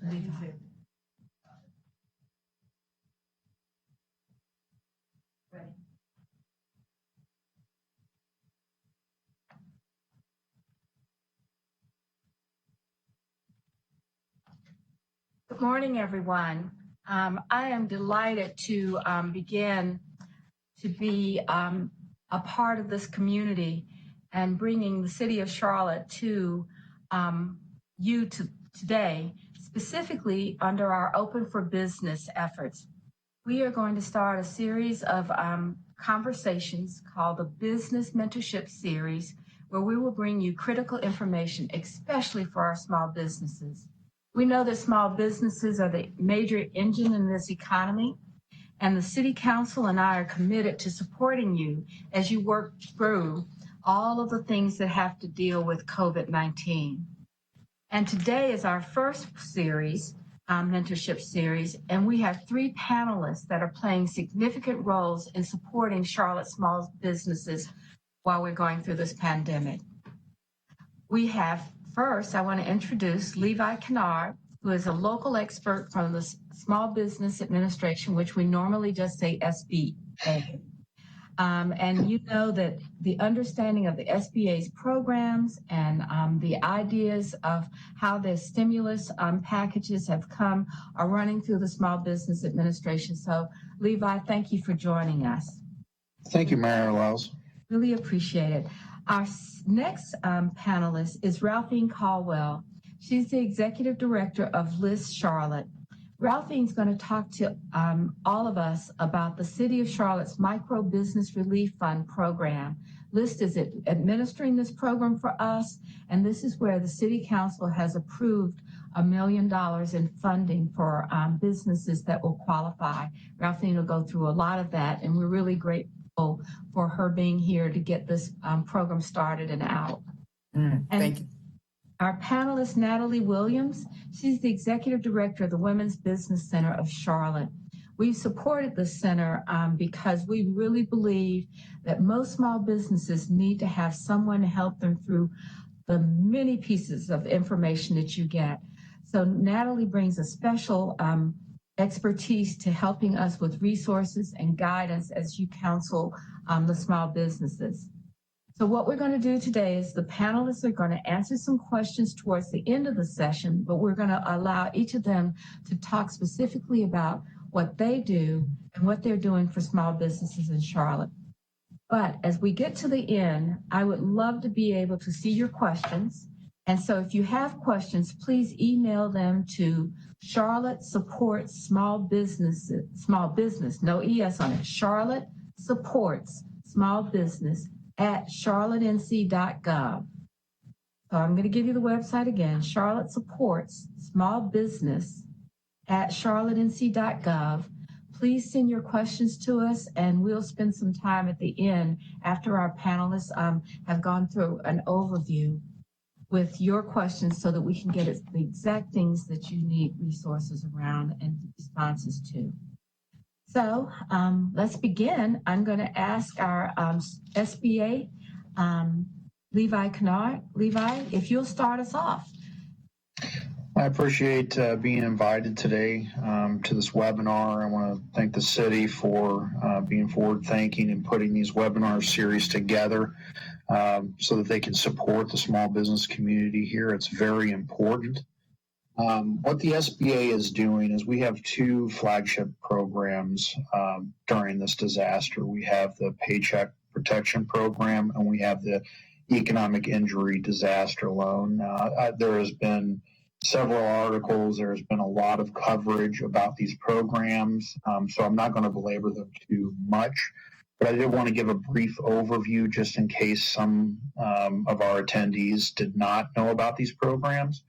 Good morning, everyone. I am delighted to begin to be a part of this community and bringing the city of Charlotte to you today, specifically under our Open for Business efforts. We are going to start a series of conversations called the Business Mentorship Series, where we will bring you critical information, especially for our small businesses. We know that small businesses are the major engine in this economy, and the City Council and I are committed to supporting you as you work through all of the things that have to deal with COVID-19. And today is our first series, mentorship series, and we have 3 panelists that are playing significant roles in supporting Charlotte small businesses while we're going through this pandemic. We have first, I want to introduce Levi Kennard, who is a local expert from the Small Business Administration, which we normally just say SBA. And you know that the understanding of the SBA's programs and the ideas of how their stimulus packages have come are running through the Small Business Administration. So, Levi, thank you for joining us. Thank you, Mayor Wells. Really appreciate it. Our next panelist is Ralphine Caldwell. She's the Executive Director of LIST Charlotte. Ralphine's going to talk to all of us about the City of Charlotte's Micro Business Relief Fund program. LIST is administering this program for us, and this is where the City Council has approved $1 million in funding for businesses that will qualify. Ralphine will go through a lot of that, and we're really grateful for her being here to get this program started and out. Thank you. Our panelist, Natalie Williams, she's the Executive Director of the Women's Business Center of Charlotte. We've supported the center because we really believe that most small businesses need to have someone to help them through the many pieces of information that you get. So Natalie brings a special expertise to helping us with resources and guidance as you counsel the small businesses. So what we're going to do today is the panelists are going to answer some questions towards the end of the session, but we're going to allow each of them to talk specifically about what they do and what they're doing for small businesses in Charlotte. But as we get to the end, I would love to be able to see your questions. And so if you have questions, please email them to Charlotte Supports Small Business, no ES on it, Charlotte Supports Small Business at charlottenc.gov. So I'm going to give you the website again, Charlotte Supports Small Business at charlottenc.gov. Please send your questions to us, and we'll spend some time at the end after our panelists have gone through an overview with your questions so that we can get the exact things that you need resources around and responses to. So let's begin. I'm going to ask our SBA, Levi Kennard. Levi, if you'll start us off. I appreciate being invited today to this webinar. I want to thank the city for being forward-thinking and putting these webinar series together so that they can support the small business community here. It's very important. What the SBA is doing is we have 2 flagship programs during this disaster. We have the Paycheck Protection Program, and we have the Economic Injury Disaster Loan. There has been several articles. There's been a lot of coverage about these programs, so I'm not going to belabor them too much. But I did want to give a brief overview just in case some of our attendees did not know about these programs.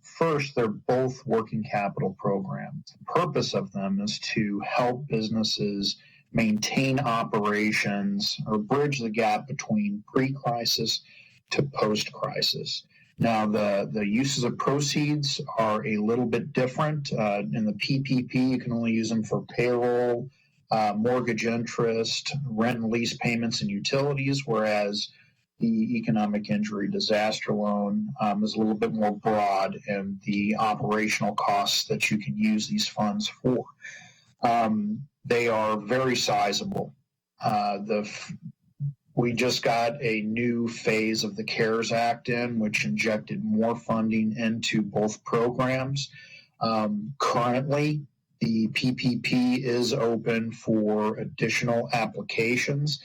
First, they're both working capital programs. The purpose of them is to help businesses maintain operations or bridge the gap between pre-crisis to post-crisis. Now, the uses of proceeds are a little bit different. In the PPP, you can only use them for payroll, mortgage interest, rent and lease payments, and utilities, whereas The economic injury disaster loan is a little bit more broad in the operational costs that you can use these funds for. They are very sizable. We just got a new phase of the CARES Act in, which injected more funding into both programs. Currently, the PPP is open for additional applications.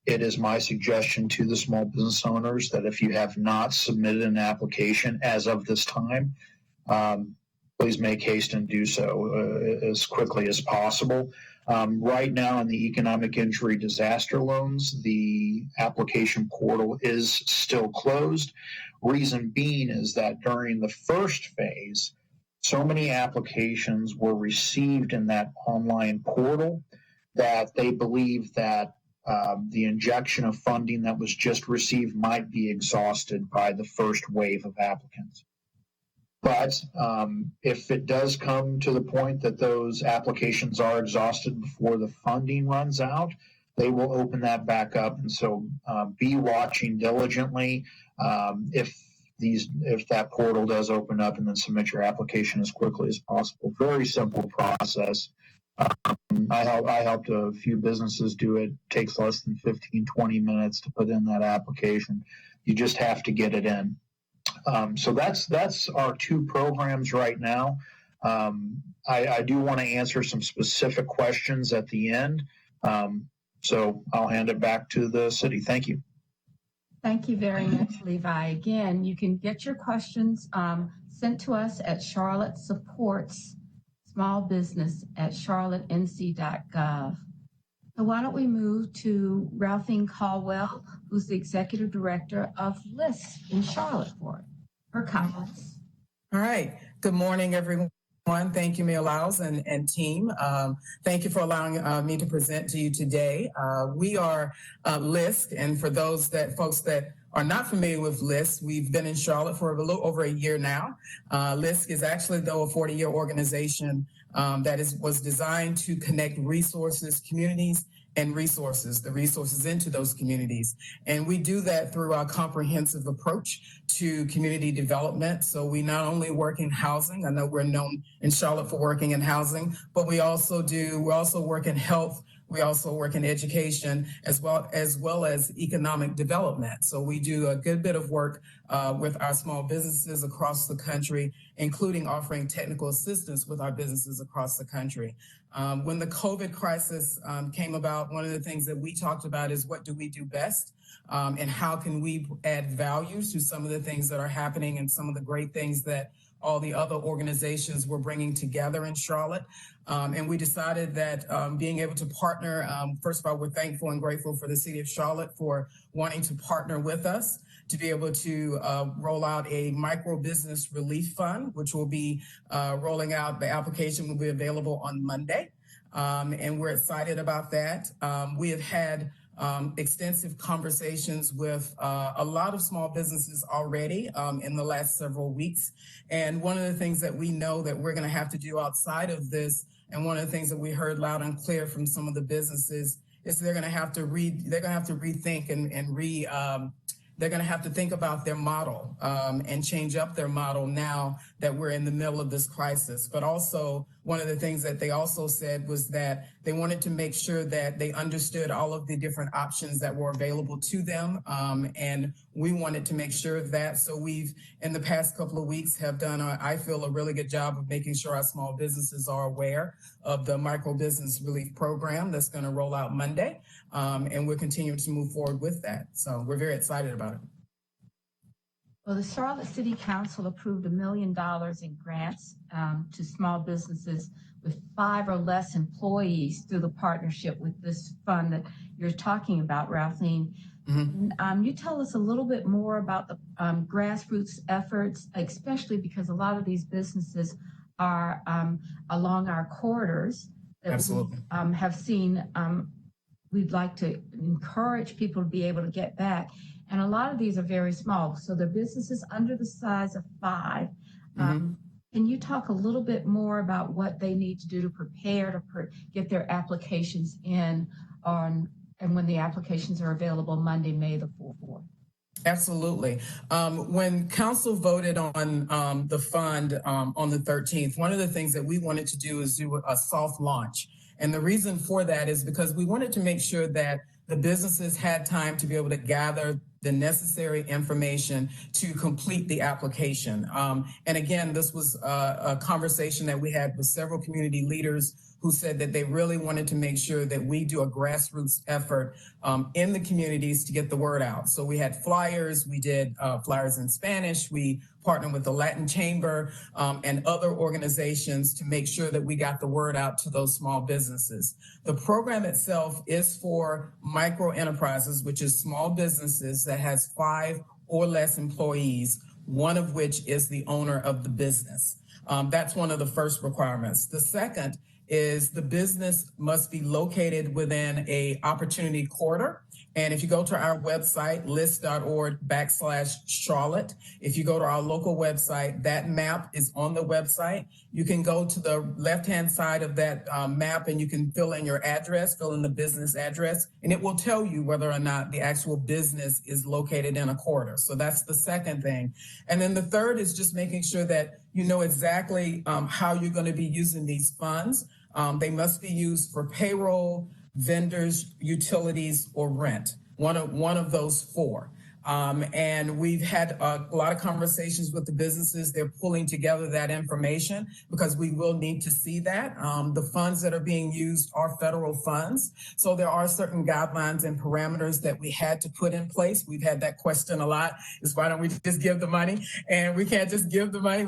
It is my suggestion to the small business owners that if you have not submitted an application as of this time, please make haste and do so as quickly as possible. Right now in the economic injury disaster loans, the application portal is still closed. Reason being is that during the first phase, so many applications were received in that online portal that they believe that the injection of funding that was just received might be exhausted by the first wave of applicants. But if it does come to the point that those applications are exhausted before the funding runs out, they will open that back up. And so be watching diligently if that portal does open up, and then submit your application as quickly as possible. Very simple process. I helped a few businesses do it. It takes less than 15, 20 minutes to put in that application. You just have to get it in. So that's our two programs right now. I do want to answer some specific questions at the end. So I'll hand it back to the city. Thank you. Thank you very much, Levi. Again, you can get your questions sent to us at Charlotte Supports Small Business at charlottenc.gov. So why don't we move to Ralphine Caldwell, who's the Executive Director of LIST in Charlotte, for her comments. All right. Good morning, everyone. Thank you, Mayor Lyles and team. Thank you for allowing me to present to you today. We are LIST, and for those folks that are not familiar with LIST, we've been in Charlotte for a little over a year now. LIST is actually, though, a 40-year organization that was designed to connect resources, communities, and the resources into those communities. And we do that through our comprehensive approach to community development. So we not only work in housing, I know we're known in Charlotte for working in housing, but we also work in health. We also work in education as well as economic development. So we do a good bit of work with our small businesses across the country, including offering technical assistance with our businesses across the country. When the COVID crisis came about, one of the things that we talked about is what do we do best, and how can we add value to some of the things that are happening and some of the great things that all the other organizations were bringing together in Charlotte. And we decided that being able to partner, first of all, we're thankful and grateful for the city of Charlotte for wanting to partner with us to be able to roll out a micro business relief fund, which will be rolling out. The application will be available on Monday. And we're excited about that. We have had extensive conversations with a lot of small businesses already in the last several weeks. And one of the things that we know that we're going to have to do outside of this, and one of the things that we heard loud and clear from some of the businesses, is they're going to have to rethink and they're going to have to think about their model and change up their model now that we're in the middle of this crisis. But also, one of the things that they also said was that they wanted to make sure that they understood all of the different options that were available to them. And we wanted to make sure of that. So we've, in the past couple of weeks, have done, I feel, a really good job of making sure our small businesses are aware of the micro business relief program that's going to roll out Monday. And we're continuing to move forward with that. So we're very excited about it. Well, the Charlotte City Council approved $1 million in grants to small businesses with 5 or less employees through the partnership with this fund that you're talking about, Ralphine. Mm-hmm. You tell us a little bit more about the grassroots efforts, especially because a lot of these businesses are along our corridors that Absolutely. We have seen. We'd like to encourage people to be able to get back. And a lot of these are very small. So they're businesses under the size of 5. Mm-hmm. Can you talk a little bit more about what they need to do to prepare to get their applications in on and when the applications are available Monday, May the 4th. Absolutely. When council voted on the fund on the 13th, one of the things that we wanted to do is do a soft launch. And the reason for that is because we wanted to make sure that the businesses had time to be able to gather the necessary information to complete the application. And again, this was a conversation that we had with several community leaders who said that they really wanted to make sure that we do a grassroots effort in the communities to get the word out. So we had flyers, we did flyers in Spanish, we partnered with the Latin Chamber and other organizations to make sure that we got the word out to those small businesses. The program itself is for micro enterprises, which is small businesses that has 5 or less employees, one of which is the owner of the business. That's one of the first requirements. The second is the business must be located within a opportunity corridor. And if you go to our website, list.org/Charlotte, if you go to our local website, that map is on the website. You can go to the left-hand side of that map and you can fill in your address, fill in the business address, and it will tell you whether or not the actual business is located in a corridor. So that's the second thing. And then the third is just making sure that you know exactly how you're going to be using these funds. They must be used for payroll, vendors, utilities, or rent, one of those 4. And we've had a lot of conversations with the businesses. They're pulling together that information because we will need to see that. The funds that are being used are federal funds. So there are certain guidelines and parameters that we had to put in place. We've had that question a lot, is why don't we just give the money? And we can't just give the money.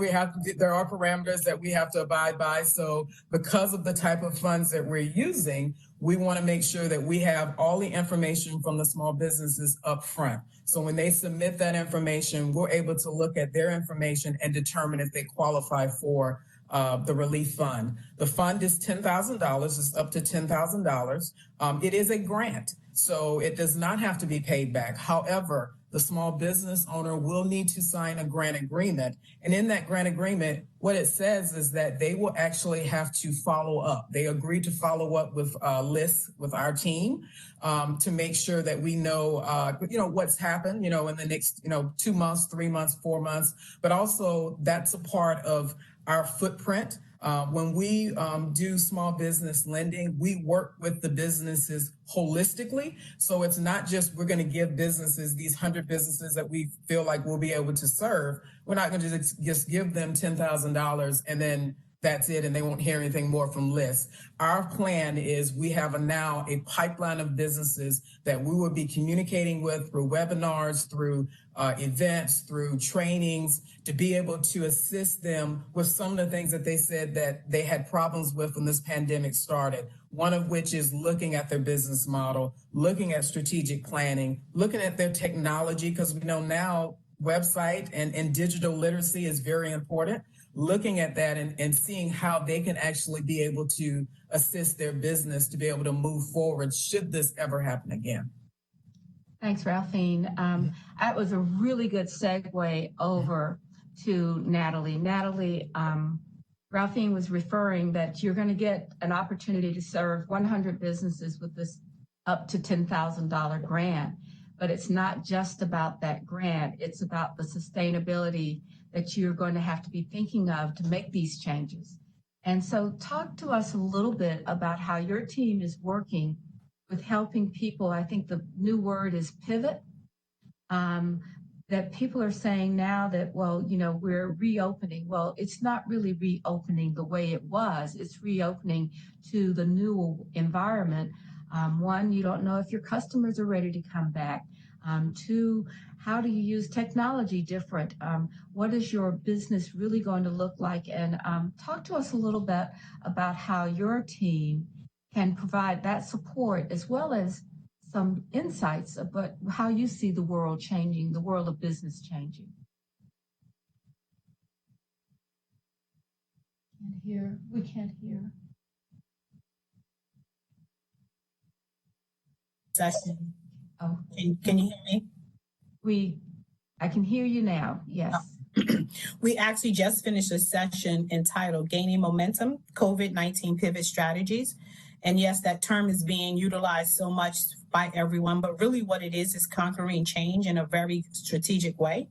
There are parameters that we have to abide by. So because of the type of funds that we're using, we want to make sure that we have all the information from the small businesses up front. So when they submit that information, we're able to look at their information and determine if they qualify for the relief fund. The fund is $10,000. It's up to $10,000. It is a grant, so it does not have to be paid back. However, the small business owner will need to sign a grant agreement. And in that grant agreement, what it says is that they will actually have to follow up. They agree to follow up with lists with our team to make sure that we know, what's happened, in the next, 2 months, 3 months, 4 months. But also that's a part of our footprint. When we do small business lending, we work with the businesses holistically. So it's not just we're going to give businesses, these 100 businesses that we feel like we'll be able to serve. We're not going to just give them $10,000 and then that's it, and they won't hear anything more from List. Our plan is we have now a pipeline of businesses that we will be communicating with through webinars, through events, through trainings, to be able to assist them with some of the things that they said that they had problems with when this pandemic started. One of which is looking at their business model, looking at strategic planning, looking at their technology, because we know now website and digital literacy is very important. Looking at that and seeing how they can actually be able to assist their business to be able to move forward should this ever happen again. Thanks, Ralphine. That was a really good segue over to Natalie. Natalie, Ralphine was referring that you're going to get an opportunity to serve 100 businesses with this up to $10,000 grant. But it's not just about that grant. It's about the sustainability that you're going to have to be thinking of to make these changes. And so talk to us a little bit about how your team is working with helping people. I think the new word is pivot, that people are saying now that, we're reopening. Well, it's not really reopening the way it was. It's reopening to the new environment. One, you don't know if your customers are ready to come back. Two, how do you use technology different? What is your business really going to look like? And talk to us a little bit about how your team can provide that support as well as some insights about how you see the world changing, the world of business changing. We can't hear. Session. Oh, can you hear me? I can hear you now. Yes. We actually just finished a session entitled Gaining Momentum, COVID-19 Pivot Strategies. And yes, that term is being utilized so much by everyone, but really what it is conquering change in a very strategic way.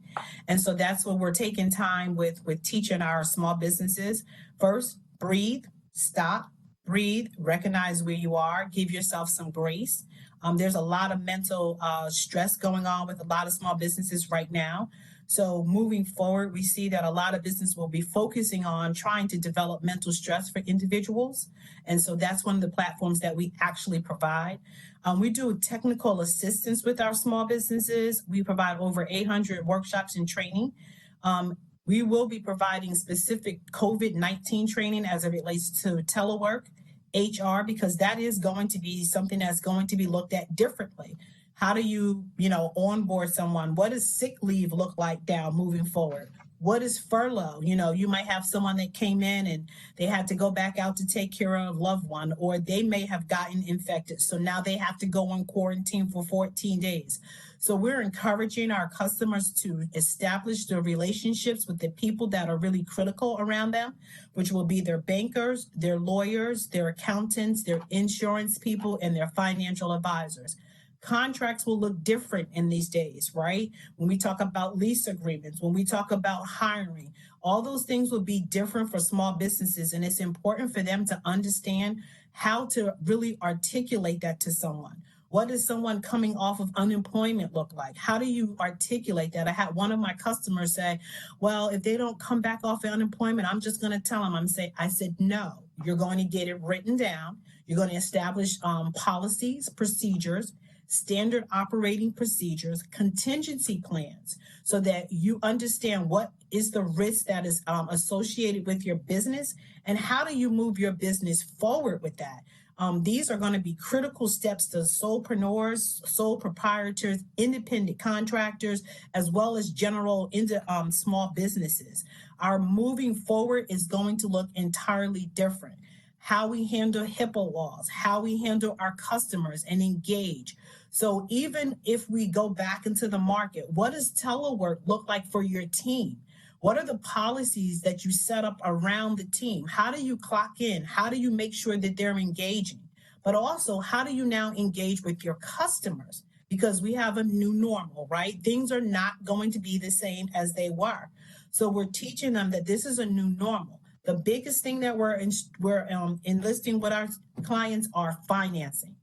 And so that's what we're taking time with teaching our small businesses. First, breathe, stop, breathe, recognize where you are, give yourself some grace. There's a lot of mental stress going on with a lot of small businesses right now. So moving forward, we see that a lot of business will be focusing on trying to develop mental stress for individuals. And so that's one of the platforms that we actually provide. We do technical assistance with our small businesses. We provide over 800 workshops and training. We will be providing specific COVID-19 training as it relates to telework, HR, because that is going to be something that's going to be looked at differently. How do you, onboard someone? What does sick leave look like now moving forward? What is furlough? You might have someone that came in and they had to go back out to take care of a loved one, or they may have gotten infected. So now they have to go on quarantine for 14 days. So we're encouraging our customers to establish their relationships with the people that are really critical around them, which will be their bankers, their lawyers, their accountants, their insurance people, and their financial advisors. Contracts will look different in these days, right? When we talk about lease agreements, when we talk about hiring, all those things will be different for small businesses. And it's important for them to understand how to really articulate that to someone. What does someone coming off of unemployment look like? How do you articulate that? I had one of my customers say, well, if they don't come back off of unemployment, I'm just going to tell them. I said, no, you're going to get it written down. You're going to establish policies, procedures, standard operating procedures, contingency plans, so that you understand what is the risk that is associated with your business and how do you move your business forward with that. These are going to be critical steps to solopreneurs, sole proprietors, independent contractors, as well as general into small businesses. Our moving forward is going to look entirely different. How we handle HIPAA laws, how we handle our customers and engage. So even if we go back into the market, what does telework look like for your team? What are the policies that you set up around the team? How do you clock in? How do you make sure that they're engaging? But also, how do you now engage with your customers? Because we have a new normal, right? Things are not going to be the same as they were. So we're teaching them that this is a new normal. The biggest thing that we're enlisting with our clients are financing.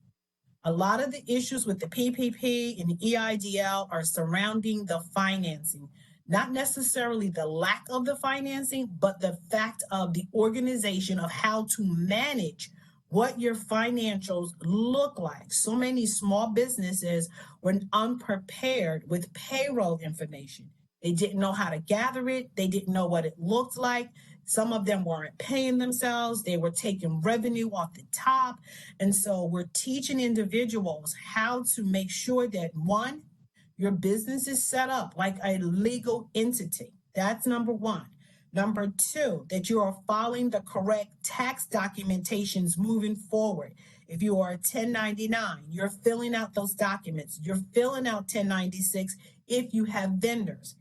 A lot of the issues with the PPP and the EIDL are surrounding the financing, not necessarily the lack of the financing, but the fact of the organization of how to manage what your financials look like. So many small businesses were unprepared with payroll information. They didn't know how to gather it. They didn't know what it looked like. Some of them weren't paying themselves. They were taking revenue off the top. And so we're teaching individuals how to make sure that, one, your business is set up like a legal entity. That's number one. Number two, that you are following the correct tax documentations moving forward. If you are a 1099, you're filling out those documents. You're filling out 1096 if you have vendors.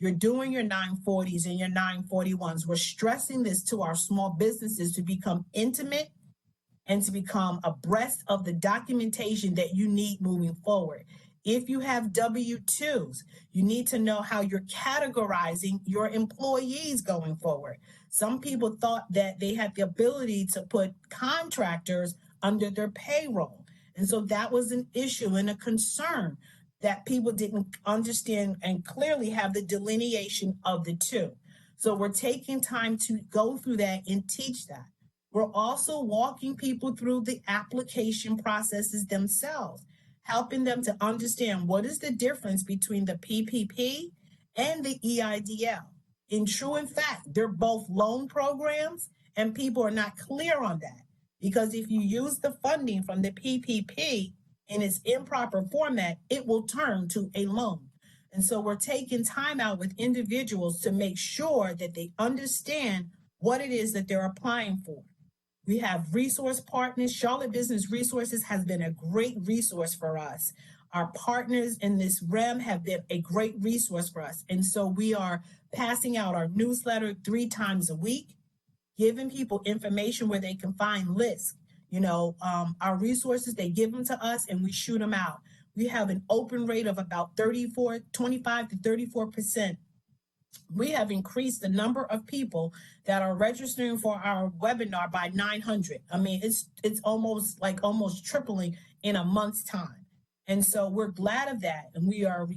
You're doing your 940s and your 941s. We're stressing this to our small businesses to become intimate and to become abreast of the documentation that you need moving forward. If you have W-2s, you need to know how you're categorizing your employees going forward. Some people thought that they had the ability to put contractors under their payroll. And so that was an issue and a concern that people didn't understand and clearly have the delineation of the two. So we're taking time to go through that and teach that. We're also walking people through the application processes themselves, helping them to understand what is the difference between the PPP and the EIDL. In true and fact, they're both loan programs, and people are not clear on that. Because if you use the funding from the PPP in its improper format, it will turn to a loan. And so we're taking time out with individuals to make sure that they understand what it is that they're applying for. We have resource partners. Charlotte Business Resources has been a great resource for us. Our partners in this realm have been a great resource for us. And so we are passing out our newsletter 3 times a week, giving people information where they can find lists, Our resources, they give them to us and we shoot them out. We have an open rate of about 25 to 34%. We have increased the number of people that are registering for our webinar by 900. I mean, it's almost tripling in a month's time. And so we're glad of that. And we are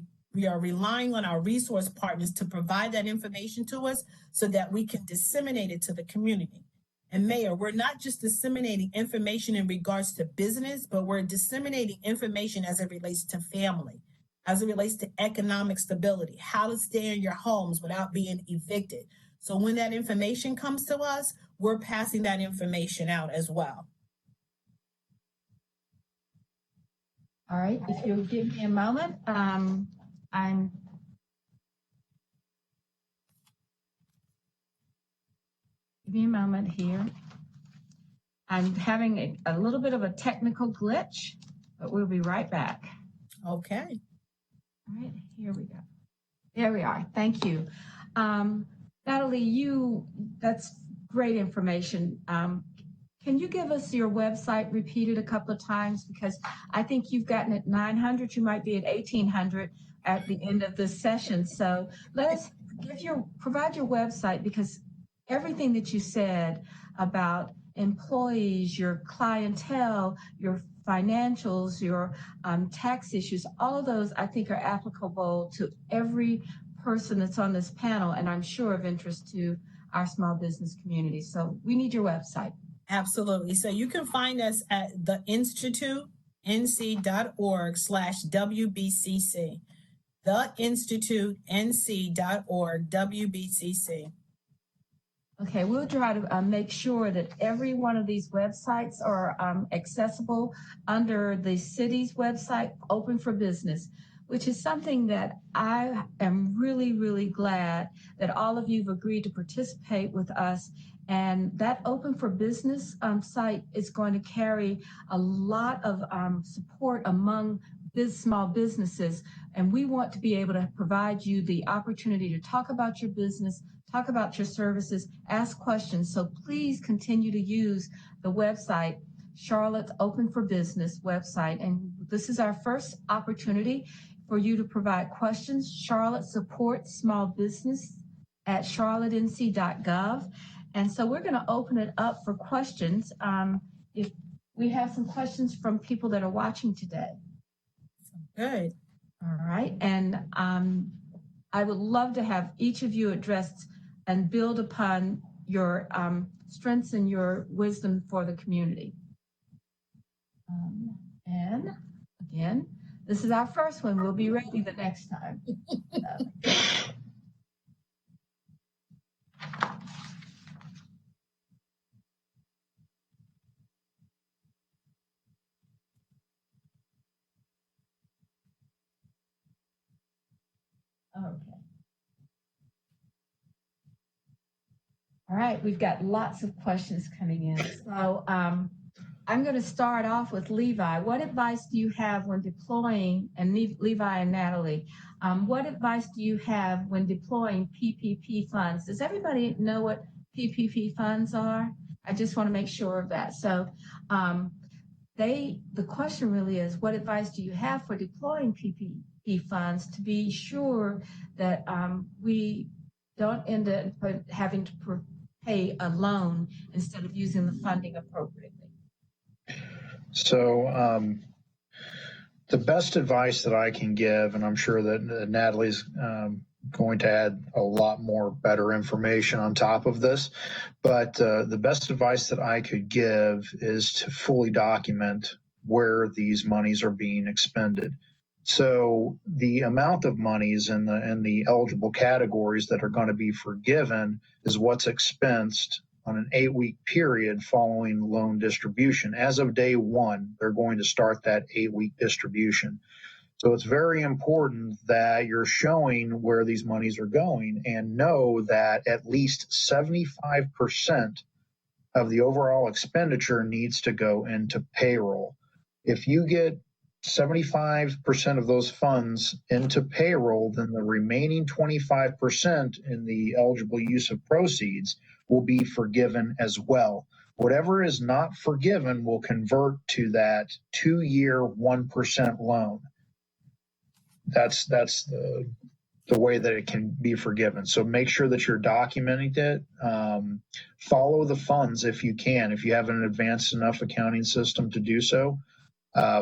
relying on our resource partners to provide that information to us so that we can disseminate it to the community. And Mayor, we're not just disseminating information in regards to business, but we're disseminating information as it relates to family, as it relates to economic stability, how to stay in your homes without being evicted. So when that information comes to us, we're passing that information out as well. All right, if you'll give me a moment, give me a moment here. I'm having a little bit of a technical glitch, but we'll be right back. Okay. All right, here we go. There we are. Thank you. Natalie, that's great information. Can you give us your website repeated a couple of times? Because I think you've gotten at 900, you might be at 1800 at the end of this session. So let us provide your website, because everything that you said about employees, your clientele, your financials, your tax issues, all of those I think are applicable to every person that's on this panel, and I'm sure of interest to our small business community. So we need your website. Absolutely. So you can find us at theinstitutenc.org/WBCC. theinstitutenc.org/WBCC. Okay, we'll try to make sure that every one of these websites are accessible under the city's website, Open for Business, which is something that I am really, really glad that all of you have agreed to participate with us. And that Open for Business site is going to carry a lot of support among small businesses. And we want to be able to provide you the opportunity to talk about your business, talk about your services, ask questions. So please continue to use the website, Charlotte's Open for Business website. And this is our first opportunity for you to provide questions. Charlotte supports small business at charlottenc.gov. And so we're going to open it up for questions. If we have some questions from people that are watching today. Good. All right. And I would love to have each of you address and build upon your strengths and your wisdom for the community. And again, this is our first one. We'll be ready the next time. Okay. All right, we've got lots of questions coming in. So I'm going to start off with Levi. What advice do you have when deploying, and Levi and Natalie, what advice do you have when deploying PPP funds? Does everybody know what PPP funds are? I just want to make sure of that. So the question really is, what advice do you have for deploying PPP funds to be sure that we don't end up having to pay a loan instead of using the funding appropriately? So the best advice that I can give, and I'm sure that Natalie's going to add a lot more better information on top of this, but the best advice that I could give is to fully document where these monies are being expended. So the amount of monies in the eligible categories that are going to be forgiven is what's expensed on an 8-week period following loan distribution. As of day one, they're going to start that 8-week distribution. So it's very important that you're showing where these monies are going, and know that at least 75% of the overall expenditure needs to go into payroll. If you get 75% of those funds into payroll, then the remaining 25% in the eligible use of proceeds will be forgiven as well. Whatever is not forgiven will convert to that 2-year 1% loan. That's the way that it can be forgiven. So make sure that you're documenting it. Follow the funds if you can. If you have an advanced enough accounting system to do so,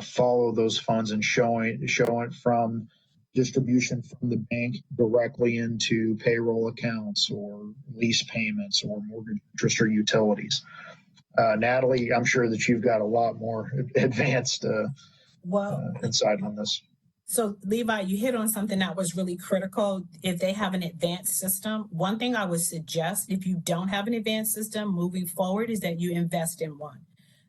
follow those funds and show it from distribution from the bank directly into payroll accounts or lease payments or mortgage interest or utilities. Natalie, I'm sure that you've got a lot more advanced insight on this. So Levi, you hit on something that was really critical. If they have an advanced system, one thing I would suggest if you don't have an advanced system moving forward is that you invest in one.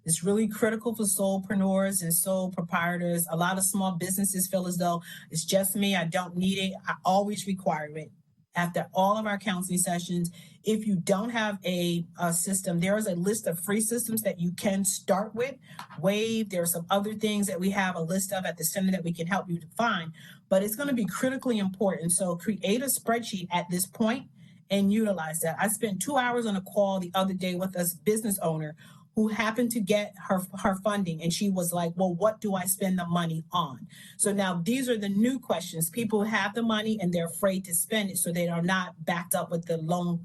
It's really critical for solopreneurs and sole proprietors. A lot of small businesses feel as though it's just me, I don't need it. I always require it. After all of our counseling sessions, if you don't have a system, there is a list of free systems that you can start with. Wave, there are some other things that we have a list of at the center that we can help you to find, but it's going to be critically important. So create a spreadsheet at this point and utilize that. I spent 2 hours on a call the other day with a business owner who happened to get her funding. And she was like, well, what do I spend the money on? So now these are the new questions. People have the money and they're afraid to spend it, so they are not backed up with the loan.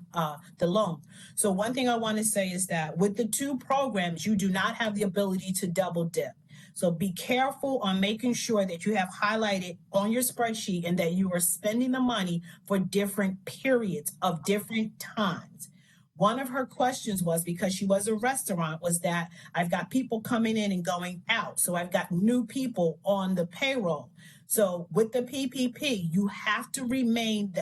So one thing I want to say is that with the two programs, you do not have the ability to double dip. So be careful on making sure that you have highlighted on your spreadsheet and that you are spending the money for different periods of different times. One of her questions was, because she was a restaurant, was that I've got people coming in and going out. So I've got new people on the payroll. So with the PPP, you have to remain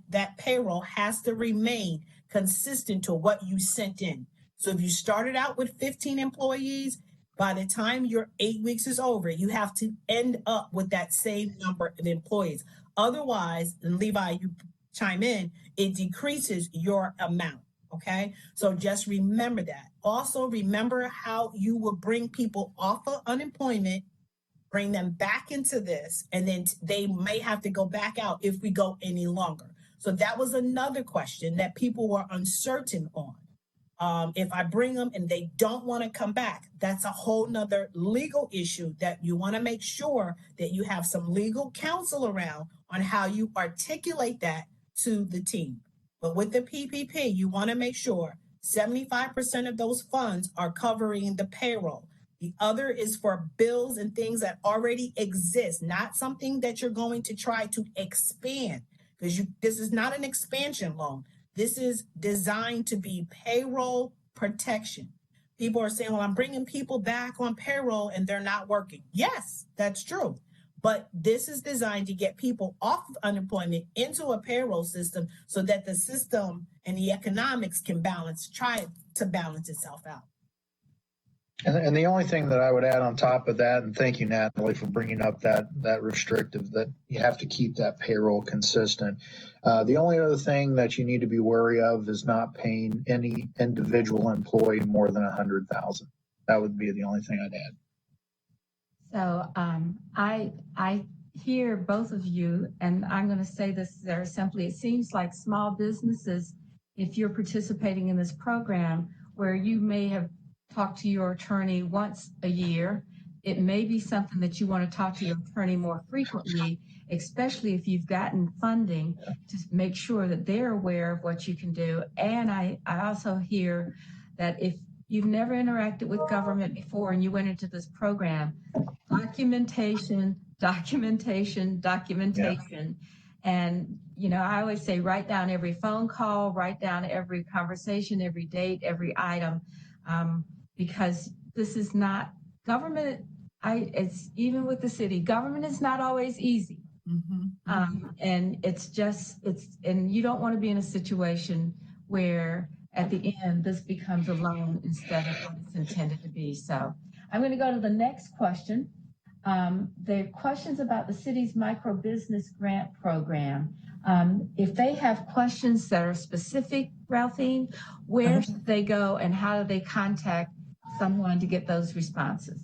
that payroll has to remain consistent to what you sent in. So if you started out with 15 employees, by the time your 8 weeks is over, you have to end up with that same number of employees. Otherwise, and Levi, you chime in, it decreases your amount. Okay, so just remember that. Also, remember how you will bring people off of unemployment, bring them back into this, and then they may have to go back out if we go any longer. So that was another question that people were uncertain on. If I bring them and they don't want to come back, that's a whole nother legal issue that you want to make sure that you have some legal counsel around on how you articulate that to the team. But with the PPP, you want to make sure 75% of those funds are covering the payroll. The other is for bills and things that already exist, not something that you're going to try to expand, because this is not an expansion loan. This is designed to be payroll protection. People are saying, well, I'm bringing people back on payroll and they're not working. Yes, that's true. But this is designed to get people off of unemployment into a payroll system so that the system and the economics can try to balance itself out. And the only thing that I would add on top of that, and thank you, Natalie, for bringing up that restrictive, that you have to keep that payroll consistent. The only other thing that you need to be wary of is not paying any individual employee more than $100,000. That would be the only thing I'd add. So I hear both of you, and I'm going to say this very simply. It seems like small businesses, if you're participating in this program, where you may have talked to your attorney once a year, it may be something that you want to talk to your attorney more frequently, especially if you've gotten funding, to make sure that they're aware of what you can do. And I also hear that if you've never interacted with government before and you went into this program, documentation. Yeah. And, I always say, write down every phone call, write down every conversation, every date, every item, because this is not government. It's even with the city, government is not always easy. Mm-hmm. And and you don't want to be in a situation where at the end, this becomes a loan instead of what it's intended to be. So I'm going to go to the next question. The questions about the city's micro business grant program. If they have questions that are specific, Ralphine, where should they go and how do they contact someone to get those responses?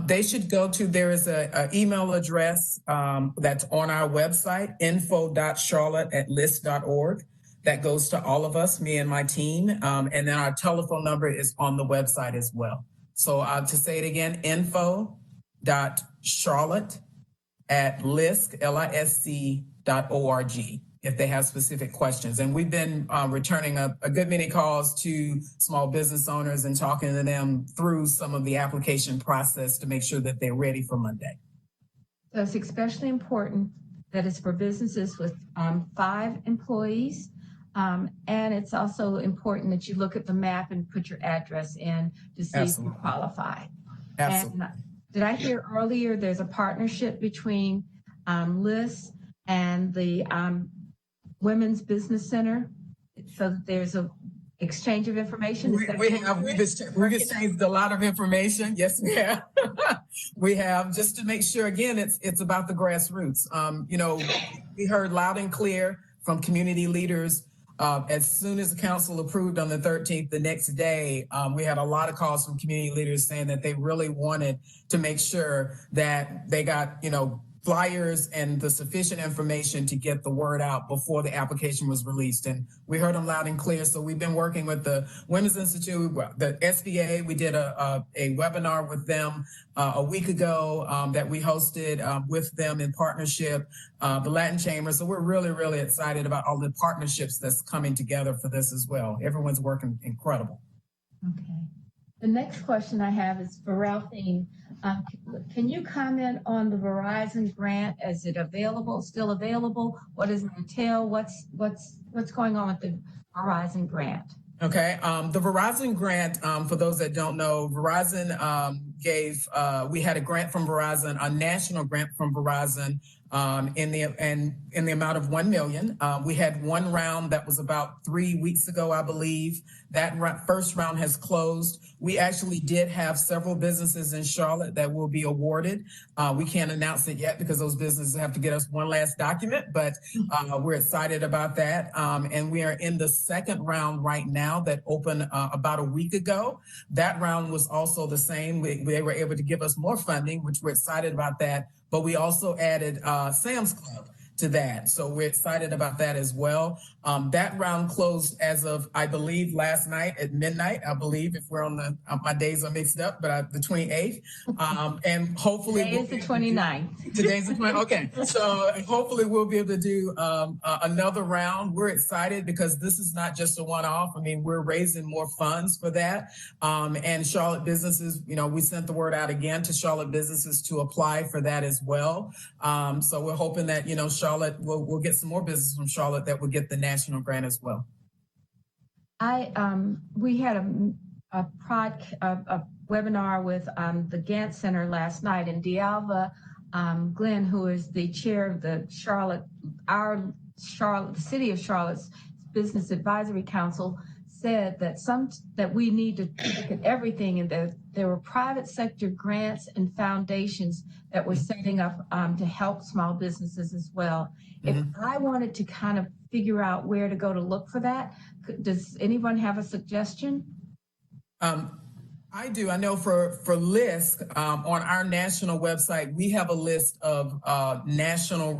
They should go to, there is an email address that's on our website, info.charlotte@list.org. That goes to all of us, me and my team. And then our telephone number is on the website as well. So to say it again, info.charlotte@lisc.org if they have specific questions. And we've been returning a good many calls to small business owners and talking to them through some of the application process to make sure that they're ready for Monday. So it's especially important that it's for businesses with 5 employees. And it's also important that you look at the map and put your address in to see Absolutely. if you qualify. Absolutely. And did I hear earlier there's a partnership between LIS and the Women's Business Center so that there's a exchange of information? We've exchanged a lot of information. Yes, we have. We have, just to make sure, again, it's about the grassroots. We heard loud and clear from community leaders. As soon as the council approved on the 13th, the next day, we had a lot of calls from community leaders saying that they really wanted to make sure that they got, flyers and the sufficient information to get the word out before the application was released. And we heard them loud and clear. So we've been working with the Women's Institute, the SBA. We did a webinar with them a week ago that we hosted with them in partnership, the Latin Chamber. So we're really, really excited about all the partnerships that's coming together for this as well. Everyone's working incredible. Okay. The next question I have is for Ralphine. Can you comment on the Verizon grant? Is it available, still available? What does it entail? What's going on with the Verizon grant? Okay. The Verizon grant, for those that don't know, Verizon we had a grant from Verizon, a national grant from Verizon, in the amount of $1 million. We had one round that was about 3 weeks ago, I believe. That first round has closed. We actually did have several businesses in Charlotte that will be awarded. We can't announce it yet because those businesses have to get us one last document, but we're excited about that. And we are in the second round right now that opened about a week ago. That round was also the same. They were able to give us more funding, which we're excited about that. But we also added Sam's Club to that. So we're excited about that as well. That round closed as of, I believe, last night at midnight, I believe, if we're on my days are mixed up, but the 28th. And hopefully Today is the 29th. Today's the 20th. Okay. So hopefully we'll be able to do another round. We're excited because this is not just a one-off. I mean, we're raising more funds for that. And Charlotte businesses, we sent the word out again to Charlotte businesses to apply for that as well. So we're hoping that, Charlotte, we'll get some more business from Charlotte that will get the national grant as well. We had a webinar with the Gantt Center last night, and D'Alva Glenn, who is the chair of the the City of Charlotte's Business Advisory Council, said that we need to look at everything, and there were private sector grants and foundations that were setting up to help small businesses as well. Mm-hmm. If I wanted to kind of figure out where to go to look for that, does anyone have a suggestion? I do. I know for LISC, on our national website, we have a list of national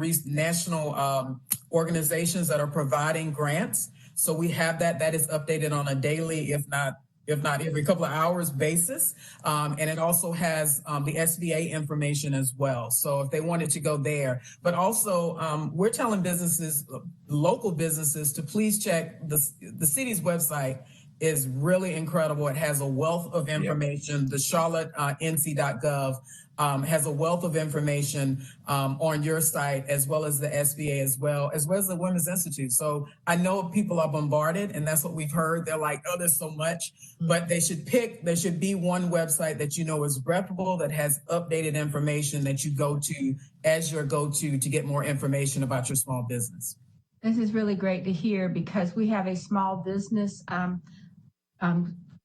organizations that are providing grants. So we have that is updated on a daily, if not every couple of hours basis. And it also has the SBA information as well. So if they wanted to go there, but also we're telling businesses, local businesses, to please check the city's website. Is really incredible. It has a wealth of information. Yep. The Charlotte NC.gov has a wealth of information on your site, as well as the SBA, as well as the Women's Institute. So I know people are bombarded, and that's what we've heard. They're like, oh, there's so much, but there should be one website that is reputable, that has updated information that you go to as your go-to to get more information about your small business. This is really great to hear, because we have a small business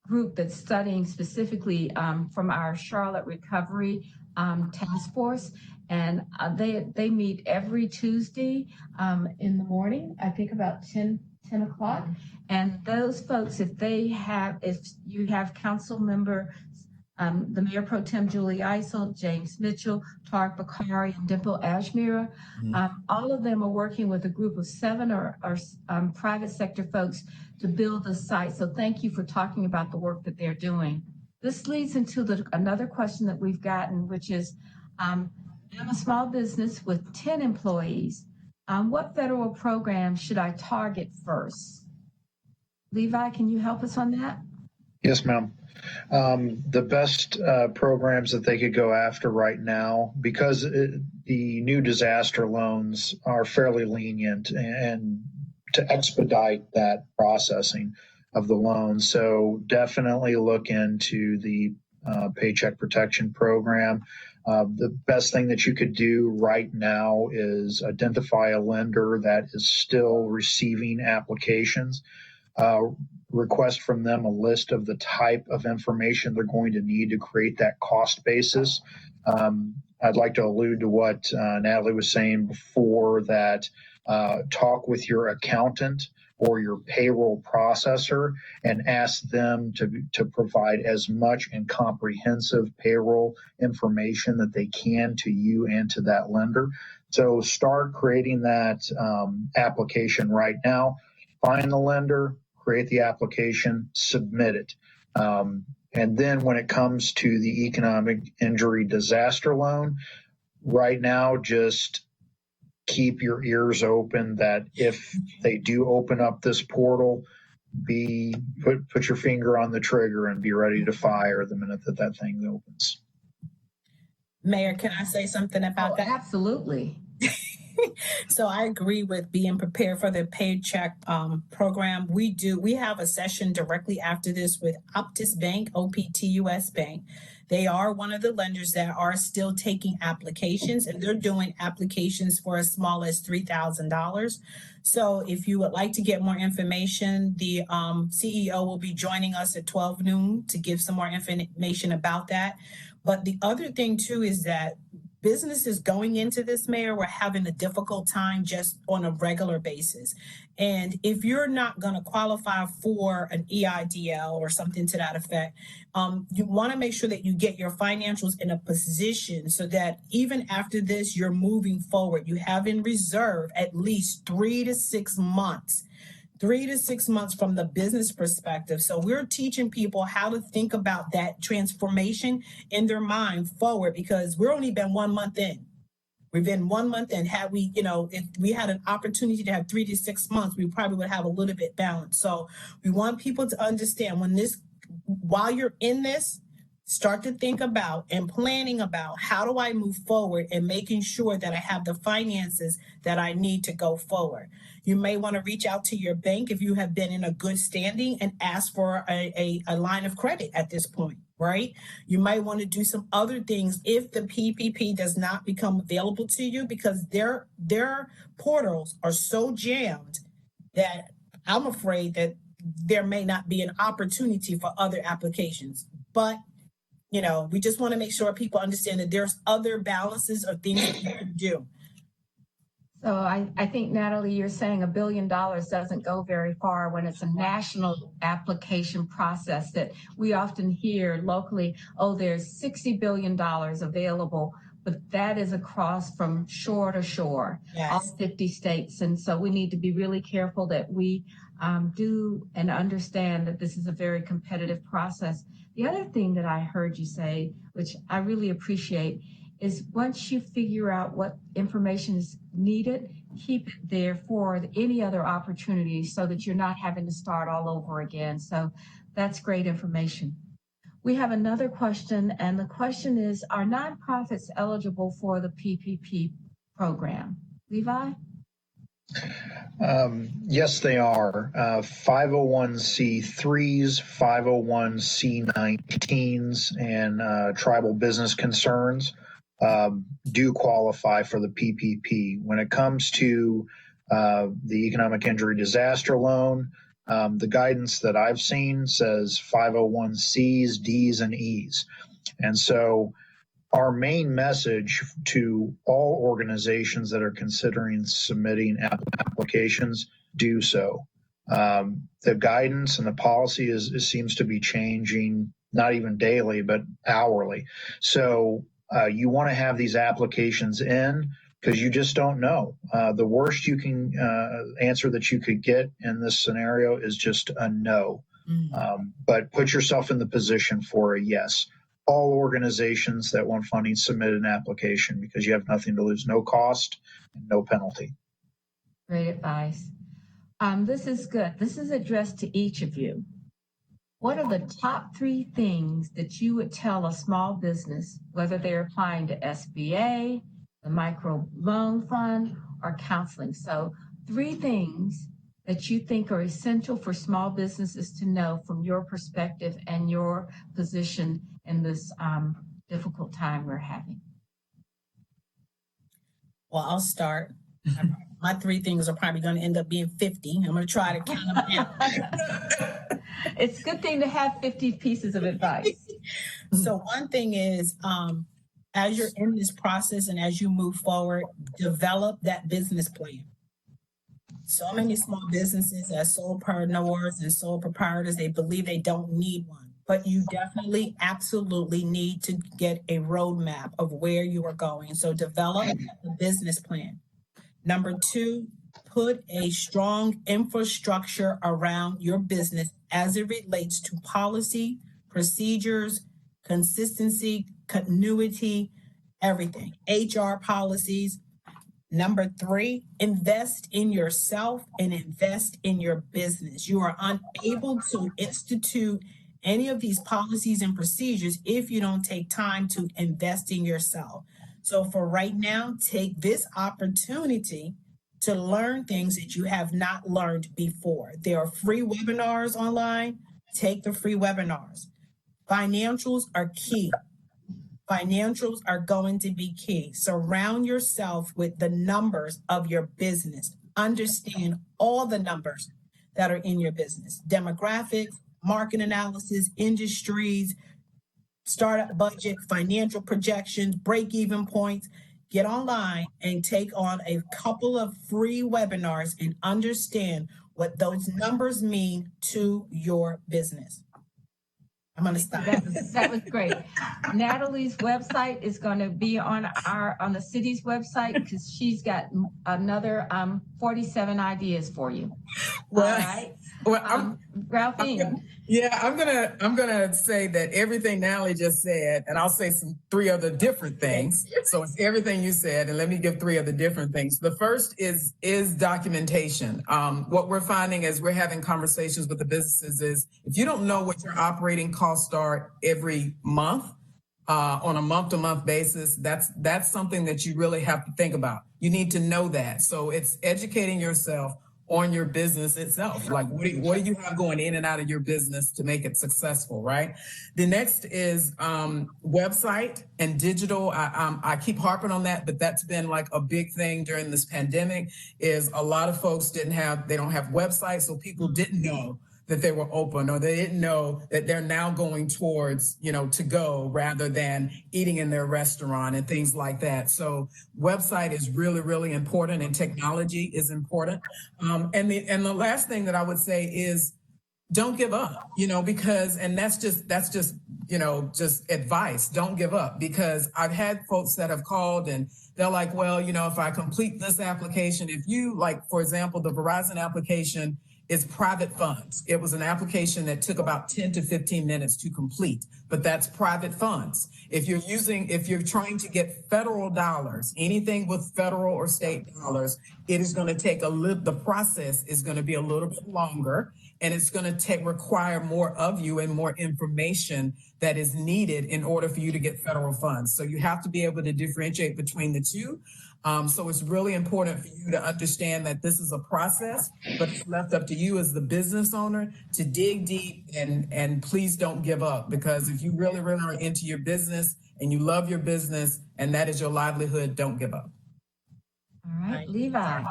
group that's studying specifically from our Charlotte Recovery Task Force, and they meet every Tuesday in the morning, I think about 10 o'clock. And those folks, if you have council members the Mayor Pro Tem Julie Eisel, James Mitchell, Tarek Bakari, and Dimple Ashmira. All of them are working with a group of 7 private sector folks to build the site. So thank you for talking about the work that they're doing. This leads into another question that we've gotten, which is, I'm a small business with 10 employees. What federal program should I target first? Levi, can you help us on that? Yes, ma'am. The best programs that they could go after right now, because the new disaster loans are fairly lenient and to expedite that processing of the loan. So definitely look into the Paycheck Protection Program. The best thing that you could do right now is identify a lender that is still receiving applications. Request from them a list of the type of information they're going to need to create that cost basis. I'd like to allude to what Natalie was saying before, that talk with your accountant or your payroll processor and ask them to provide as much and comprehensive payroll information that they can to you and to that lender. So start creating that application right now. Find the lender, create the application, submit it. And then when it comes to the economic injury disaster loan, right now, just keep your ears open that if they do open up this portal, put your finger on the trigger and be ready to fire the minute that thing opens. Mayor, can I say something about that? Absolutely. So I agree with being prepared for the paycheck program. We have a session directly after this with Optus Bank, OPTUS Bank. They are one of the lenders that are still taking applications, and they're doing applications for as small as $3,000. So if you would like to get more information, the CEO will be joining us at 12 noon to give some more information about that. But the other thing too is that businesses going into this, Mayor, were having a difficult time just on a regular basis. And if you're not going to qualify for an EIDL or something to that effect, you want to make sure that you get your financials in a position so that even after this, you're moving forward. You have in reserve at least 3 to 6 months. 3 to 6 months from the business perspective. So we're teaching people how to think about that transformation in their mind forward, because we're only been 1 month in. We've been 1 month in. Had we, if we had an opportunity to have 3 to 6 months, we probably would have a little bit balance. So we want people to understand while you're in this, start to think about and planning about how do I move forward and making sure that I have the finances that I need to go forward. You may want to reach out to your bank if you have been in a good standing and ask for a line of credit at this point, right? You might want to do some other things if the PPP does not become available to you, because their portals are so jammed that I'm afraid that there may not be an opportunity for other applications. But we just want to make sure people understand that there's other balances of things that you can do. So I think, Natalie, you're saying $1 billion doesn't go very far when it's a national application process that we often hear locally, there's $60 billion available, but that is across from shore to shore, yes, all 50 states. And so we need to be really careful that we do and understand that this is a very competitive process. The other thing that I heard you say, which I really appreciate, is once you figure out what information is needed, keep it there for any other opportunities so that you're not having to start all over again. So that's great information. We have another question, and the question is, are nonprofits eligible for the PPP program? Levi? Yes, they are. 501c3s, 501c19s, and tribal business concerns do qualify for the PPP. When it comes to the economic injury disaster loan, the guidance that I've seen says 501Cs, Ds, and Es. And so our main message to all organizations that are considering submitting applications, do so. The guidance and the policy seems to be changing not even daily, but hourly. So you want to have these applications in because you just don't know. The worst you can answer that you could get in this scenario is just a no. But put yourself in the position for a yes. All organizations that want funding submit an application because you have nothing to lose, no cost, and no penalty. Great advice. This is good. This is addressed to each of you. What are the top 3 things that you would tell a small business, whether they're applying to SBA, the micro loan fund, or counseling? So 3 things that you think are essential for small businesses to know from your perspective and your position in this difficult time we're having. Well, I'll start. My 3 things are probably going to end up being 50. I'm going to try to count them down. It's a good thing to have 50 pieces of advice. So one thing is, as you're in this process and as you move forward, develop that business plan. So many small businesses as solopreneurs and sole proprietors, they believe they don't need one, but you definitely, absolutely need to get a roadmap of where you are going. So develop a business plan. Number 2, put a strong infrastructure around your business as it relates to policy, procedures, consistency, continuity, everything, HR policies. Number 3, invest in yourself and invest in your business. You are unable to institute any of these policies and procedures if you don't take time to invest in yourself. So for right now, take this opportunity to learn things that you have not learned before. There are free webinars online. Take the free webinars. Financials are key. Financials are going to be key. Surround yourself with the numbers of your business. Understand all the numbers that are in your business. Demographics, market analysis, industries, startup budget, financial projections, break-even points. Get online and take on a couple of free webinars and understand what those numbers mean to your business. I'm going to stop. That was great. Natalie's website is going to be on the city's website because she's got another 47 ideas for you. Well, all right. Well, Ralphine. I'm gonna say that everything Natalie just said, and I'll say 3 other different things. So it's everything you said, and let me give 3 other different things. The first is documentation. What we're finding as we're having conversations with the businesses is if you don't know what your operating costs are every month, on a month-to-month basis, that's something that you really have to think about. You need to know that. So it's educating yourself on your business itself. Like, what do you have going in and out of your business to make it successful, right? The next is website and digital. I keep harping on that, but that's been like a big thing during this pandemic. Is a lot of folks they don't have websites, so people didn't know that they were open, or they didn't know that they're now going towards, to go rather than eating in their restaurant and things like that. So website is really, really important, and technology is important. And the last thing that I would say is don't give up, because, and that's just, just advice. Don't give up, because I've had folks that have called and they're like, well, if I complete this application, if you for example, the Verizon application is private funds. It was an application that took about 10 to 15 minutes to complete, but that's private funds. If you're trying to get federal dollars, anything with federal or state dollars, it is going to take the process is going to be a little bit longer, and it's going to require more of you and more information that is needed in order for you to get federal funds. So you have to be able to differentiate between the two. So it's really important for you to understand that this is a process, but it's left up to you as the business owner to dig deep and please don't give up, because if you really, really are into your business and you love your business and that is your livelihood, don't give up. All right, Levi.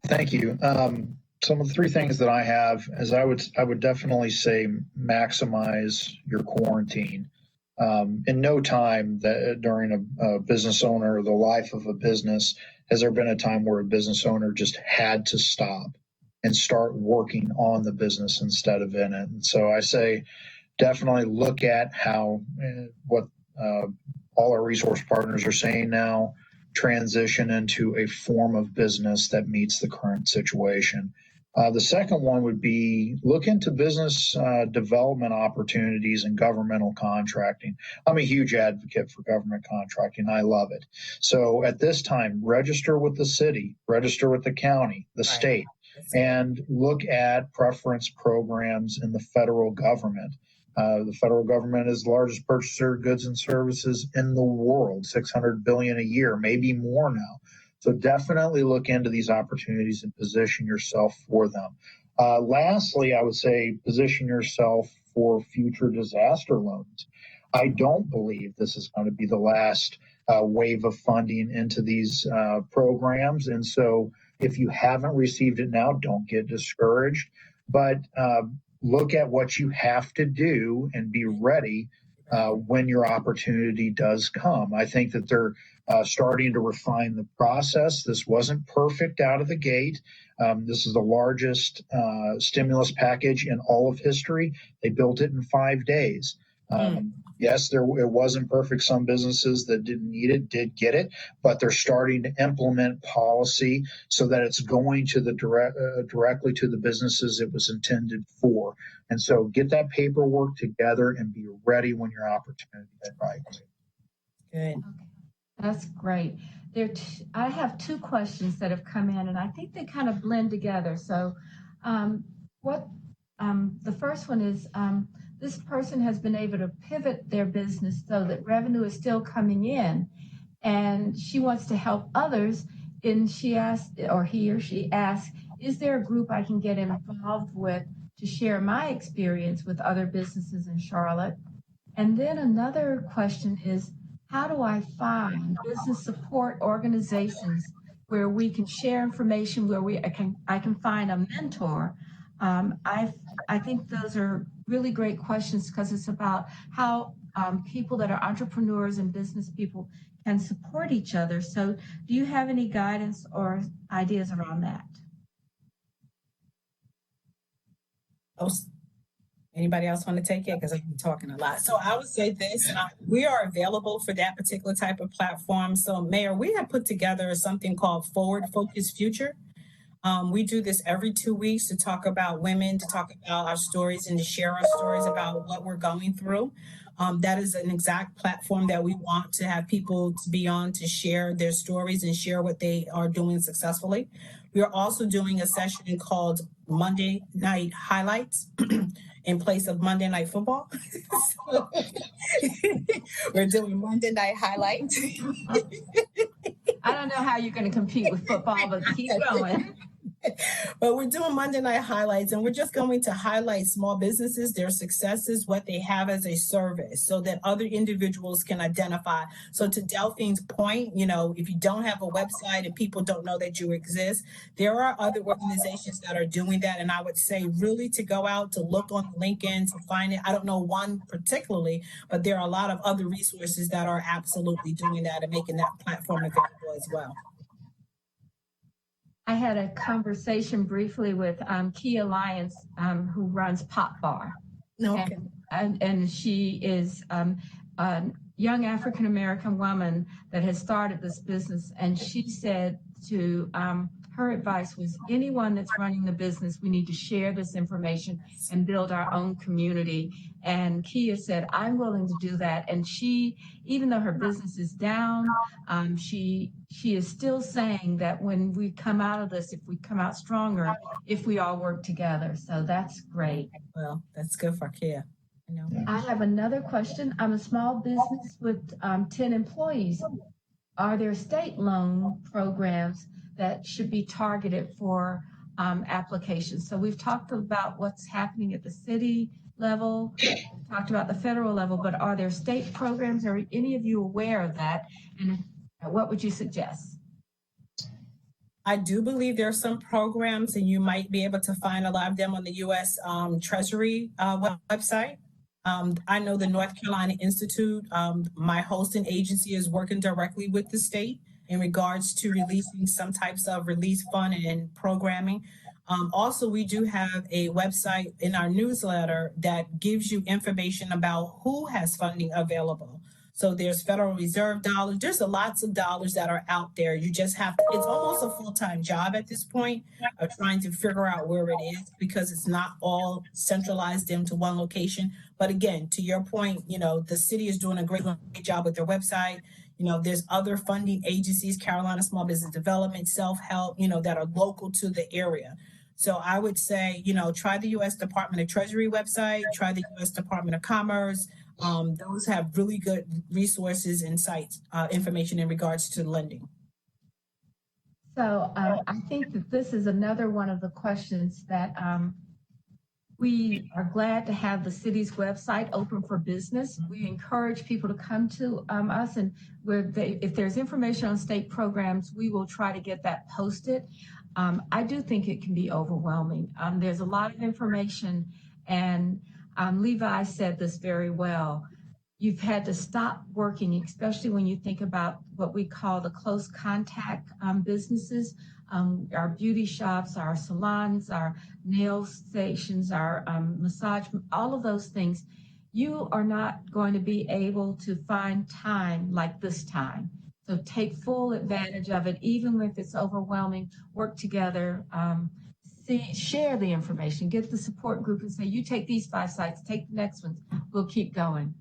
Thank you. Some of the 3 things that I have is I would definitely say maximize your quarantine. In no time that during a business owner or the life of a business has there been a time where a business owner just had to stop and start working on the business instead of in it. And so I say definitely look at how what all our resource partners are saying now, transition into a form of business that meets the current situation. The second one would be look into business development opportunities and governmental contracting. I'm a huge advocate for government contracting. I love it. So at this time, register with the city, register with the county, the state, and look at preference programs in the federal government. The federal government is the largest purchaser of goods and services in the world, $600 billion a year, maybe more now. So definitely look into these opportunities and position yourself for them. Lastly, I would say position yourself for future disaster loans. I don't believe this is going to be the last wave of funding into these programs. And so if you haven't received it now, don't get discouraged. But look at what you have to do and be ready when your opportunity does come. I think that they're starting to refine the process. This wasn't perfect out of the gate. This is the largest stimulus package in all of history. They built it in 5 days. Yes, it wasn't perfect. Some businesses that didn't need it did get it, but they're starting to implement policy so that it's going to the directly to the businesses it was intended for. And so get that paperwork together and be ready when your opportunity arrives. Good. Okay. That's great. I have two questions that have come in, and I think they kind of blend together. So, the first one is this person has been able to pivot their business so that revenue is still coming in, and she wants to help others. And she asked, or he or she asked, is there a group I can get involved with to share my experience with other businesses in Charlotte? And then another question is, how do I find business support organizations where we can share information, where I can find a mentor? I think those are really great questions because it's about how people that are entrepreneurs and business people can support each other. So do you have any guidance or ideas around that? Anybody else want to take it? Because I've been talking a lot. So I would say this, we are available for that particular type of platform. So Mayor, we have put together something called Forward Focus Future. We do this every 2 weeks to talk about women, to talk about our stories and to share our stories about what we're going through. That is an exact platform that we want to have people to be on to share their stories and share what they are doing successfully. We are also doing a session called Monday Night Highlights in place of Monday Night Football. So, we're doing Monday Night Highlights. I don't know how you're going to compete with football, but keep going. But we're doing Monday Night Highlights, and we're just going to highlight small businesses, their successes, what they have as a service, so that other individuals can identify. So to Delphine's point, if you don't have a website and people don't know that you exist, there are other organizations that are doing that. And I would say really to go out, to look on LinkedIn, to find it. I don't know one particularly, but there are a lot of other resources that are absolutely doing that and making that platform available as well. I had a conversation briefly with Kia Lyons, who runs Pop Bar. Okay. And she is a young African-American woman that has started this business. And she said to her advice was anyone that's running the business, we need to share this information and build our own community. And Kia said, I'm willing to do that. And she, even though her business is down, she is still saying that when we come out of this, if we come out stronger, if we all work together. So that's great. Well, that's good for Kia. I have another question. I'm a small business with 10 employees. Are there state loan programs that should be targeted for applications? So we've talked about what's happening at the city level, we've talked about the federal level, but are there state programs? Are any of you aware of that? And what would you suggest? I do believe there are some programs, and you might be able to find a lot of them on the U.S. Treasury website. I know the North Carolina Institute, my hosting agency, is working directly with the state in regards to releasing some types of release fund and programming. Also, we do have a website in our newsletter that gives you information about who has funding available. So there's Federal Reserve dollars. There's lots of dollars that are out there. You just have to, it's almost a full-time job at this point of trying to figure out where it is because it's not all centralized into one location. But again, to your point, the city is doing a great job with their website. There's other funding agencies, Carolina Small Business Development, self-help, that are local to the area. So I would say, try the U.S. Department of Treasury website, try the U.S. Department of Commerce. Those have really good resources and sites, information in regards to lending. So I think that this is another one of the questions that we are glad to have the city's website open for business. We encourage people to come to us, and if there's information on state programs, we will try to get that posted. I do think it can be overwhelming. There's a lot of information, and Levi said this very well. You've had to stop working, especially when you think about what we call the close contact businesses, our beauty shops, our salons, our nail stations, our massage, all of those things. You are not going to be able to find time like this time. So take full advantage of it, even if it's overwhelming. Work together, share the information, get the support group and say, you take these 5 sites, take the next ones, we'll keep going.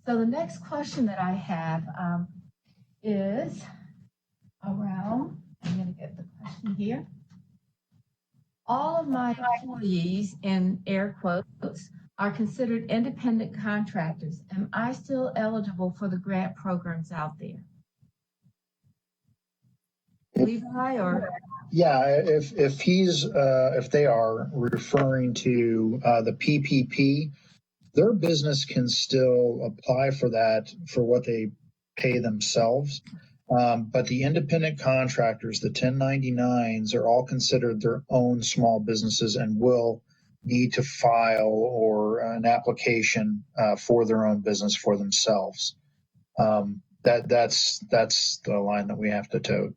So the next question that I have is around, I'm going to get the question here. All of my employees, in air quotes, are considered independent contractors. Am I still eligible for the grant programs out there? Levi, or? Yeah, if they are referring to the PPP, their business can still apply for that for what they pay themselves. But the independent contractors, the 1099s, are all considered their own small businesses and will need to file or an application for their own business for themselves. That's the line that we have to tote.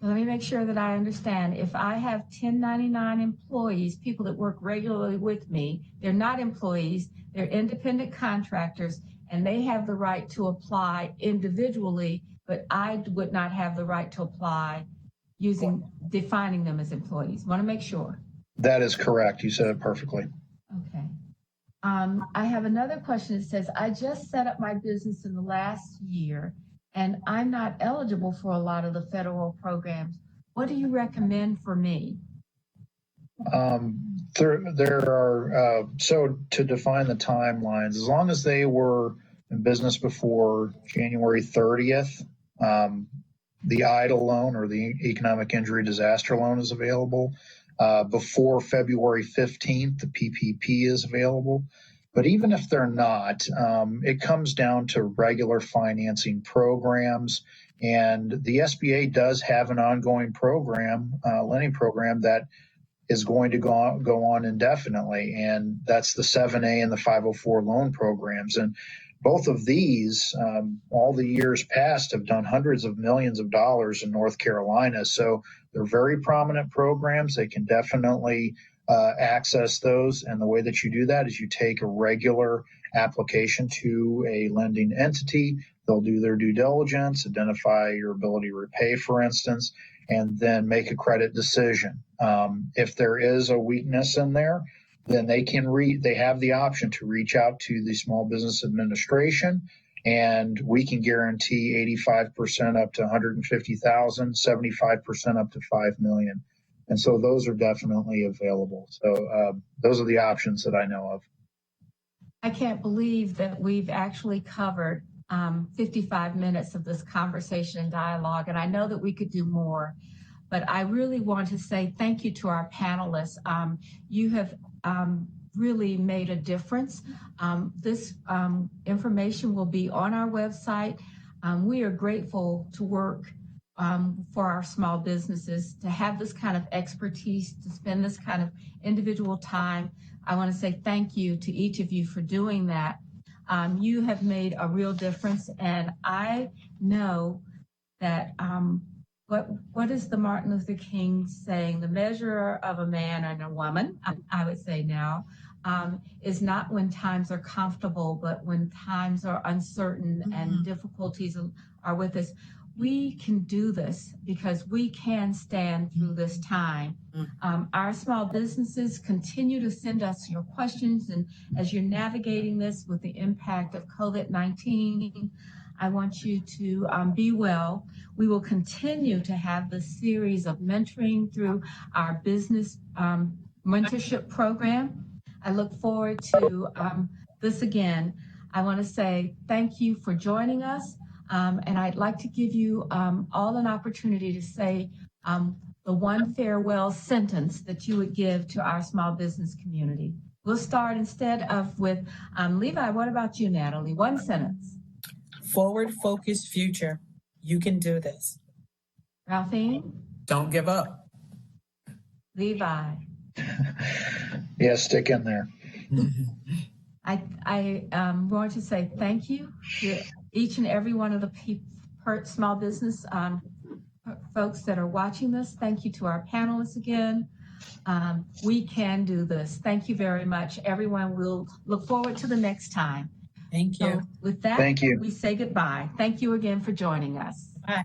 Let me make sure that I understand. If I have 1099 employees, people that work regularly with me, they're not employees, they're independent contractors, and they have the right to apply individually, but I would not have the right to apply defining them as employees. Want to make sure. That is correct. You said it perfectly. Okay. I have another question that says, I just set up my business in the last year, and I'm not eligible for a lot of the federal programs. What do you recommend for me? There are, so to define the timelines, as long as they were in business before January 30th, the EIDL loan or the Economic Injury Disaster Loan is available. Before February 15th, the PPP is available. But even if they're not, it comes down to regular financing programs. And the SBA does have an ongoing program, lending program that is going to go on indefinitely. And that's the 7A and the 504 loan programs. And both of these, all the years past, have done hundreds of millions of dollars in North Carolina. So they're very prominent programs. They can definitely access those. And the way that you do that is you take a regular application to a lending entity. They'll do their due diligence, identify your ability to repay, for instance, and then make a credit decision. If there is a weakness in there, then they have the option to reach out to the Small Business Administration, and we can guarantee 85% up to 150,000, 75% up to 5 million. And so those are definitely available. So those are the options that I know of. I can't believe that we've actually covered 55 minutes of this conversation and dialogue, and I know that we could do more, but I really want to say thank you to our panelists. You have really made a difference. This information will be on our website. We are grateful to work for our small businesses, to have this kind of expertise, to spend this kind of individual time. I want to say thank you to each of you for doing that. You have made a real difference, and I know that what is the Martin Luther King saying? The measure of a man and a woman, I would say now, is not when times are comfortable, but when times are uncertain and difficulties are with us. We can do this because we can stand through this time. Our small businesses continue to send us your questions, and as you're navigating this with the impact of COVID-19, I want you to be well. We will continue to have this series of mentoring through our business mentorship program. I look forward to this again. I want to say thank you for joining us, and I'd like to give you all an opportunity to say the one farewell sentence that you would give to our small business community. We'll start instead of with Levi. What about you, Natalie? One sentence. Forward focused future. You can do this. Ralphine? Don't give up. Levi? Yeah, stick in there. I want to say thank you to each and every one of the small business folks that are watching this. Thank you to our panelists again. We can do this. Thank you very much, everyone. We'll look forward to the next time. Thank you. So with that, Thank you. we say goodbye. Thank you again for joining us. Bye.